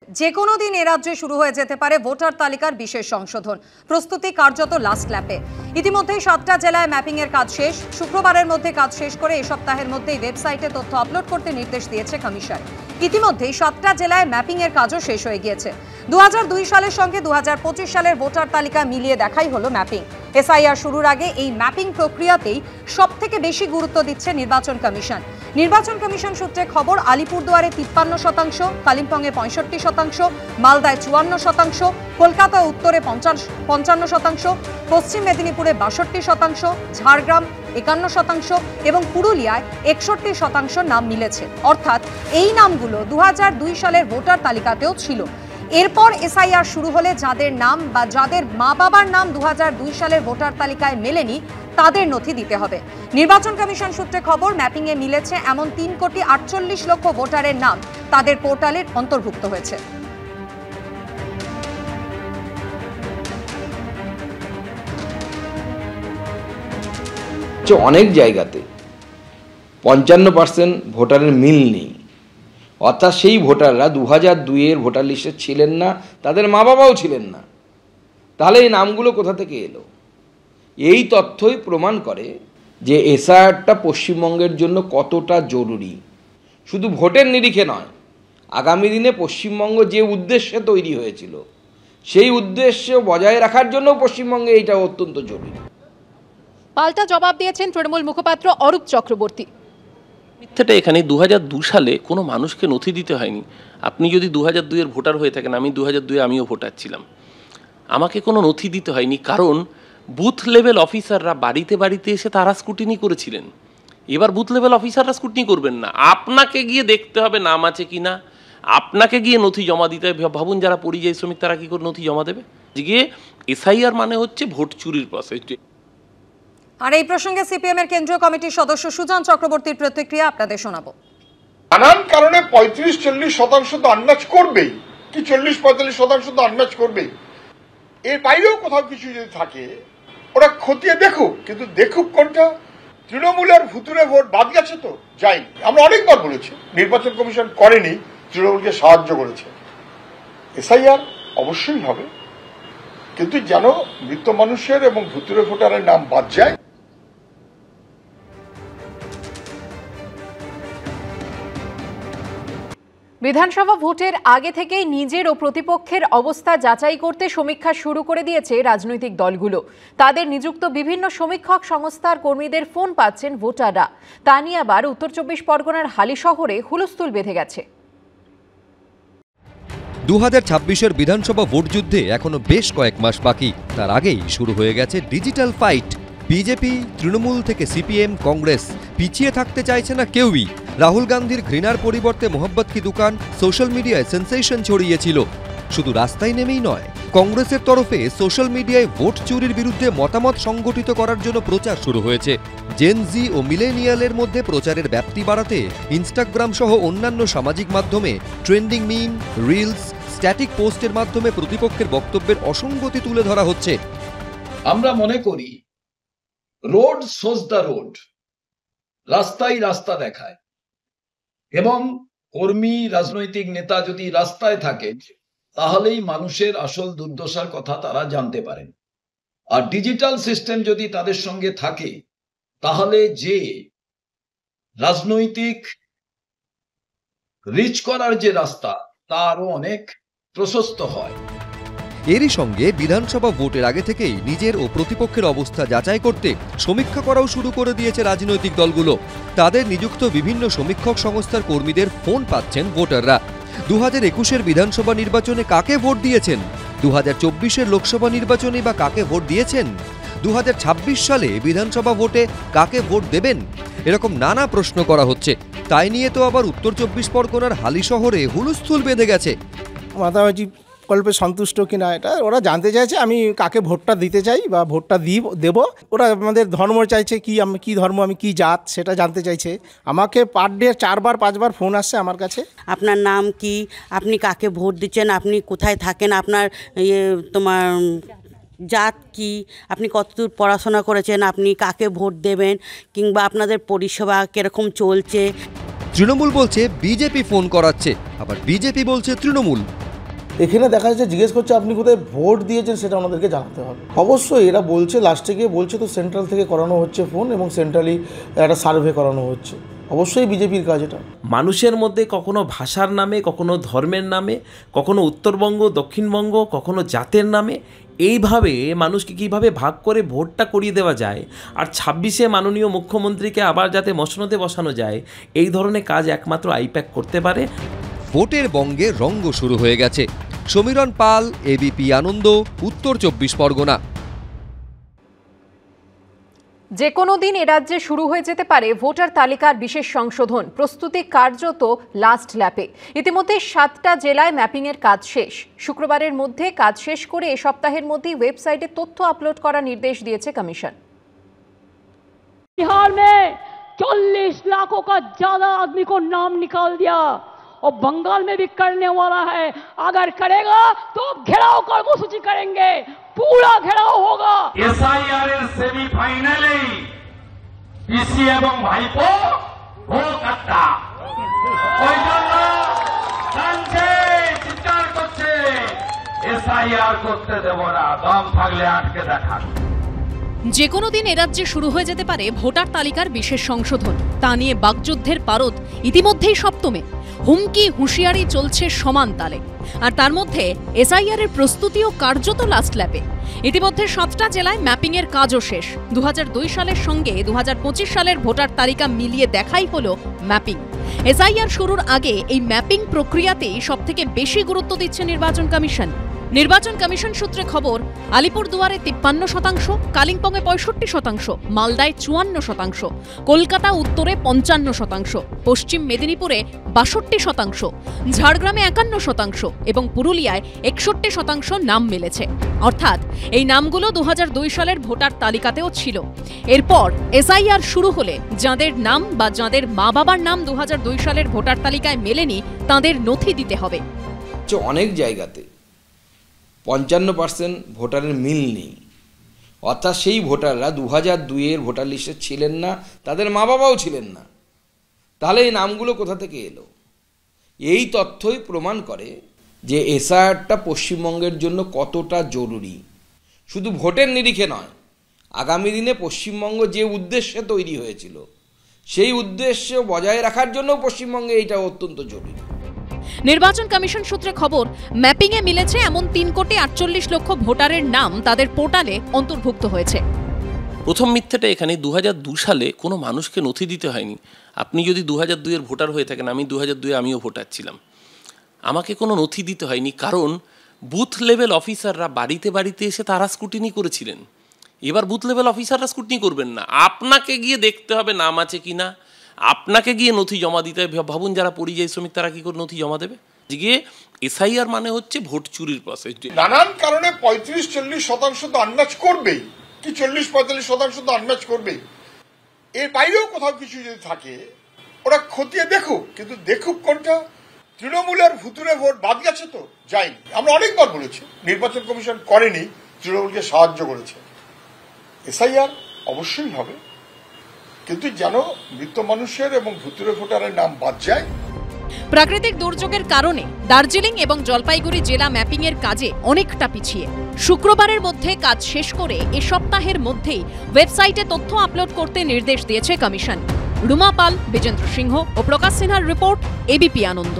যে কোনো দিন এ রাজ্যে শুরু হয়ে যেতে পারে ভোটার তালিকার বিশেষ সংশোধন। প্রস্তুতি কার্যত লাস্ট ল্যাপে। ইতিমধ্যেই 7টা জেলায় ম্যাপিং এর কাজ শেষ। শুক্রবারের মধ্যে কাজ শেষ করে এই সপ্তাহের মধ্যেই ওয়েবসাইটে তথ্য আপলোড করতে নির্দেশ দিয়েছে কমিশন। ইতিমধ্যেই 7টা জেলায় ম্যাপিং এর কাজও শেষ হয়ে গিয়েছে। 2002 সালের সঙ্গে 2025 সালের ভোটার তালিকা মিলিয়ে দেখাই হলো ম্যাপিং। এসআইআর শুরুর আগে এই ম্যাপিং প্রক্রিয়াতেই সবথেকে বেশি গুরুত্ব দিচ্ছে নির্বাচন কমিশন। নির্বাচন কমিশন সূত্রে খবর, আলিপুরদুয়ারে 53%, কালিম্পংয়ে 65%, মালদায় 54%, কলকাতা উত্তরে 55%, পশ্চিম মেদিনীপুরে 62%, ঝাড়গ্রাম 51% এবং পুরুলিয়ায় 61% নাম মিলেছে। অর্থাৎ এই নামগুলো 2002 সালের ভোটার তালিকাতেও ছিল। এরপর এসআইআর শুরু হলে যাদের নাম বা যাদের মা বাবার নাম 2002 সালের ভোটার তালিকায় মেলেনি তাদের নথি দিতে হবে। নির্বাচন কমিশন সূত্রে খবর, ম্যাপিংয়ে মিলেছে এমন 3,48,00,000 ভোটারের নাম তাদের পোর্টালে অন্তর্ভুক্ত হয়েছে। অনেক জায়গাতে 55% ভোটারের মিল নেই, অর্থাৎ সেই ভোটাররা 2002-এর ভোটার লিস্টে ছিলেন না, তাদের মা বাবাও ছিলেন না। তাহলে এই নামগুলো কোথা থেকে এলো? এই তথ্যই প্রমাণ করে যে এসআইআরটা পশ্চিমবঙ্গের জন্য কতটা জরুরি। শুধু ভোটের নিরিখে নয়, আগামী দিনে পশ্চিমবঙ্গ যে উদ্দেশ্যে তৈরি হয়েছিল সেই উদ্দেশ্য বজায় রাখার জন্য পশ্চিমবঙ্গে এইটা অত্যন্ত জরুরি। পাল্টা জবাব দিয়েছেন তৃণমূল মুখপাত্র অরূপ চক্রবর্তী। মিথ্যাটা এখানে 2002 সালে কোনো মানুষকে নথি দিতে হয়নি। আপনি যদি 2002-এর ভোটার হয়ে থাকেন, আমি 2002-এ আমিও ভোটার ছিলাম, আমাকে কোনো নথি দিতে হয়নি, কারণ বুথ লেভেল অফিসাররা বাড়িতে বাড়িতে এসে তারা স্ক্রুটিনি করেছিলেন। এবার বুথ লেভেল অফিসাররা স্ক্রুটিনি করবেন না, আপনাকে গিয়ে দেখতে হবে নাম আছে কি না, আপনাকে গিয়ে নথি জমা দিতে হবে। ভাবুন যারা পরিযায়ী শ্রমিক তারা কী করে নথি জমা দেবে? গিয়ে এসআইআর মানে হচ্ছে ভোট চুরির প্রসেস। আর এই প্রসঙ্গে সিপিএম এর কেন্দ্রীয় কমিটির সদস্য সুজন চক্রবর্তীর প্রতিক্রিয়া আপনাদের শোনাবো। নানান কারণে 35-40% তো আন্দাজ করবেই, কি 40-45% তো আন্দাজ করবেই। এর বাইরেও কোথাও কিছু যদি থাকে ওরা খতিয়ে দেখুক, কিন্তু দেখুক কোনটা। তৃণমূলের ভুতুরে ভোট বাদ গেছে তো যায়নি। আমরা অনেকবার বলেছি নির্বাচন কমিশন করেনি, তৃণমূলকে সাহায্য করেছে। এসআইআর অবশ্যই হবে, কিন্তু যেন মৃত মানুষের এবং ভুতুরে ভোটারের নাম বাদ যায়। বিধানসভা ভোটের আগে থেকেই নিজের ও প্রতিপক্ষের অবস্থা যাচাই করতে সমীক্ষা শুরু করে দিয়েছে রাজনৈতিক দলগুলো। তাদের নিযুক্ত বিভিন্ন সমীক্ষক সংস্থার কর্মীদের ফোন পাচ্ছেন ভোটাররা। তা নিয়ে আবার উত্তর 24 পরগনার হালিশহরে হুলস্থুল বেঁধে গেছে। 2026-এর বিধানসভা ভোট যুদ্ধে এখনো বেশ কয়েক মাস বাকি। তার আগেই শুরু হয়ে গেছে ডিজিটাল ফাইট। বিজেপি, তৃণমূল থেকে সিপিএম, কংগ্রেস পিছিয়ে থাকতে চাইছে না কেউই। রাহুল গান্ধীর ঘৃণার পরিবর্তে মোহাম্মদ কি দোকান সোশ্যাল মিডিয়ায় সেন্সেশন ছড়িয়েছিল। শুধু রাস্তায় নেমেই নয়, কংগ্রেসের তরফে সোশ্যাল মিডিয়ায় ভোট চুরির বিরুদ্ধে মতামত সংগঠিত করার জন্য প্রচার শুরু হয়েছে। জেনজি ও মিলেনিয়ালের মধ্যে প্রচারের ব্যাপ্তি বাড়াতে ইনস্টাগ্রাম সহ অন্যান্য সামাজিক মাধ্যমে ট্রেন্ডিং মিম, রিলস, স্ট্যাটিক পোস্টের মাধ্যমে প্রতিপক্ষের বক্তব্যের অসঙ্গতি তুলে ধরা হচ্ছে। আমরা মনে করি রোড শোজ দ্য রোড, রাস্তায় রাস্তা দেখায়, এবং কর্মী রাজনৈতিক নেতা যদি রাস্তায় থাকে তাহলেই মানুষের আসল দুর্দশার কথা তারা জানতে পারেন। আর ডিজিটাল সিস্টেম যদি তাদের সঙ্গে থাকে তাহলে যে রাজনৈতিক রিচ করার যে রাস্তা তা আরো অনেক প্রশস্ত হয়। এরই সঙ্গে বিধানসভা ভোটের আগে থেকেই নিজের ও প্রতিপক্ষের অবস্থা যাচাই করতে সমীক্ষা করাও শুরু করে দিয়েছে রাজনৈতিক দলগুলো। তাদের নিযুক্ত বিভিন্ন সমীক্ষক সংস্থার কর্মীদের ফোন পাচ্ছেন ভোটাররা। 2021-এর বিধানসভা নির্বাচনে কাকে ভোট দিয়েছেন, 2024-এর লোকসভা নির্বাচনে বা কাকে ভোট দিয়েছেন, 2026 সালে বিধানসভা ভোটে কাকে ভোট দেবেন, এরকম নানা প্রশ্ন করা হচ্ছে। তাই নিয়ে তো আবার উত্তর 24 পরগনার হালিশহরে হুলস্থুল বেঁধে গেছে। মাতামাজি কল্পে সন্তুষ্ট কিনা এটা ওরা জানতে চাইছে, আমি কাকে ভোটটা দিতে চাই বা ভোটটা দেব। ওরা আমাদের ধর্ম চাইছে, কি আমি কি ধর্ম, আমি কি জাত সেটা জানতে চাইছে। আমাকে পার ডে 4-5বার ফোন আসছে আমার কাছে। আপনার নাম কি, আপনি কাকে ভোট দিচ্ছেন, আপনি কোথায় থাকেন, আপনার তোমার জাত কি, আপনি কতদূর পড়াশোনা করেছেন, আপনি কাকে ভোট দেবেন, কিংবা আপনাদের পরিষেবা কিরকম চলছে। তৃণমূল বলছে বিজেপি ফোন করাচ্ছে, আবার বিজেপি বলছে তৃণমূল। এখানে দেখা যাচ্ছে জিজ্ঞেস করছে আপনি কোথায় ভোট দিয়েছেন সেটা ওনাদেরকে জানাতে হবে। অবশ্যই এরা বলছে, লাস্টে গিয়ে বলছে তো সেন্ট্রাল থেকে করানো হচ্ছে ফোন এবং সেন্ট্রালি একটা সার্ভে করানো হচ্ছে। অবশ্যই বিজেপির কাজ এটা। মানুষের মধ্যে কখনো ভাষার নামে, কখনো ধর্মের নামে, কখনো উত্তরবঙ্গ, দক্ষিণবঙ্গ, কখনো জাতের নামে এইভাবে মানুষকে কীভাবে ভাগ করে ভোটটা করিয়ে দেওয়া যায়, আর 26-এ মাননীয় মুখ্যমন্ত্রীকে আবার যাতে মসনদে বসানো যায়, এই ধরনের কাজ একমাত্র আইপ্যাক করতে পারে। ভোটের বঙ্গে রঙ্গ শুরু হয়ে গেছে। সমীরণ পাল, এবিপি আনন্দ, উত্তর 24 পরগনা। যে কোনো দিন এ রাজ্যে শুরু হয়ে যেতে পারে ভোটার তালিকার বিশেষ সংশোধন। প্রস্তুতি কার্যত লাস্ট ল্যাপে। ইতিমধ্যে 7টা জেলায় ম্যাপিংয়ের কাজ শেষ। শুক্রবারের মধ্যে কাজ শেষ করে এ সপ্তাহের মধ্যেই ওয়েবসাইটে তথ্য আপলোড করার নির্দেশ দিয়েছে কমিশন। बिहार में 40 लाखों का ज्यादा आदमी को नाम निकाल दिया और बंगाल में भी करने वाला है। अगर करेगा तो घेराव कर्मसूची करेंगे, पूरा घेराव होगा। एसआईआर सेमिफाइनाले পিসি এবং ভাইপো ভোট আড্ডা ওই জন্য কানছে চিৎকার করছে এসআইআর করতে দেব না, দম থাকলে আটকে দেখান। যে কোনো দিন এ রাজ্যে শুরু হয়ে যেতে পারে ভোটার তালিকার বিশেষ সংশোধন। তা নিয়ে বাকযুদ্ধের পারদ ইতিমধ্যেই সপ্তমে। হুমকি হুঁশিয়ারি চলছে সমান তালে। আর তার মধ্যে এসআইআর এর প্রস্তুতিও কার্যত লাস্ট ল্যাপে। ইতিমধ্যে 7টা জেলায় ম্যাপিংয়ের কাজও শেষ। 2002 সালের সঙ্গে 2025 সালের ভোটার তালিকা মিলিয়ে দেখাই হলো ম্যাপিং। এসআইআর শুরুর আগে এই ম্যাপিং প্রক্রিয়াতেই সবথেকে বেশি গুরুত্ব দিচ্ছে নির্বাচন কমিশন। নির্বাচন কমিশন সূত্রে খবর, আলিপুরদুয়ারে 53%, কালিম্পংয়ে 65%, মালদায় 54%, কলকাতা উত্তরে 55%, পশ্চিম মেদিনীপুরে 62%, ঝাড়গ্রামে 51% এবং পুরুলিয়ায় 61% নাম মিলেছে। অর্থাৎ এই নামগুলো 2002 সালের ভোটার তালিকাতেও ছিল। এরপর এসআইআর শুরু হলে যাঁদের নাম বা যাঁদের মা বাবার নাম 2002 সালের ভোটার তালিকায় মেলেনি তাঁদের নথি দিতে হবে। অনেক জায়গাতে 55% ভোটারের মিল নেই, অর্থাৎ সেই ভোটাররা 2002-এর ভোটার লিস্টে ছিলেন না, তাদের মা বাবাও ছিলেন না। তাহলে এই নামগুলো কোথা থেকে এলো? এই তথ্যই প্রমাণ করে যে এসআইআরটা পশ্চিমবঙ্গের জন্য কতটা জরুরি। শুধু ভোটের নিরিখে নয়, আগামী দিনে পশ্চিমবঙ্গ যে উদ্দেশ্যে তৈরি হয়েছিল সেই উদ্দেশ্য বজায় রাখার জন্য পশ্চিমবঙ্গে এইটা অত্যন্ত জরুরি। নির্বাচন কমিশন সূত্রে খবর, ম্যাপিংয়ে মিলেছে এমন 3,48 লক্ষ ভোটারের নাম তাদের পোর্টালে অন্তর্ভুক্ত হয়েছে। প্রথম মিথ্যাটা এখানে 2002 সালে কোনো মানুষকে নথি দিতে হয়নি। আপনি যদি 2002-এর ভোটার হয়ে থাকেন, আমি 2002-এ আমিও ভোটার ছিলাম, আমাকে কোনো নথি দিতে হয়নি। কারণ বুথ লেভেল অফিসাররা বাড়িতে বাড়িতে এসে তারা স্ক্রুটিনি করেছিলেন। এবার বুথ লেভেল অফিসাররা স্ক্রুটিনি করবেন না, আপনাকে গিয়ে দেখতে হবে নাম আছে কি না, আপনাকে গিয়ে নথি জমা দিতে হবে। ভাবুন যারা পরিযায়ী শ্রমিক তারা কি করে নথি জমা দেবে? গিয়ে এসআইআর মানে হচ্ছে ভোট চুরির প্রসেস। নানান কারণে 35-40% তো আন্দাজ করবেই, কি 40-45% তো আন্দাজ করবেই। এর বাইরেও কোথাও কিছু যদি থাকে ওরা খতিয়ে দেখুক, কিন্তু দেখুক কোনটা। তৃণমূলের ভুতুরে ভোট বাদ গেছে তো যায়নি। আমরা অনেকবার বলেছি নির্বাচন কমিশন করেনি, তৃণমূলকে সাহায্য করেছে। এসআইআর অবশ্যই হবে, কিন্তু যেন মৃত মানুষের এবং ভুতুরে ভোটারের নাম বাদ যায়। প্রাকৃতিক দুর্যোগের কারণে দার্জিলিং এবং জলপাইগুড়ি জেলা ম্যাপিংয়ের কাজে অনেকটা পিছিয়ে। শুক্রবারের মধ্যে কাজ শেষ করে এ সপ্তাহের মধ্যেই ওয়েবসাইটে তথ্য আপলোড করতে নির্দেশ দিয়েছে কমিশন। রুমা পাল, বিজেন্দ্র সিংহ ও প্রকাশ সিনহার রিপোর্ট, এবিপি আনন্দ।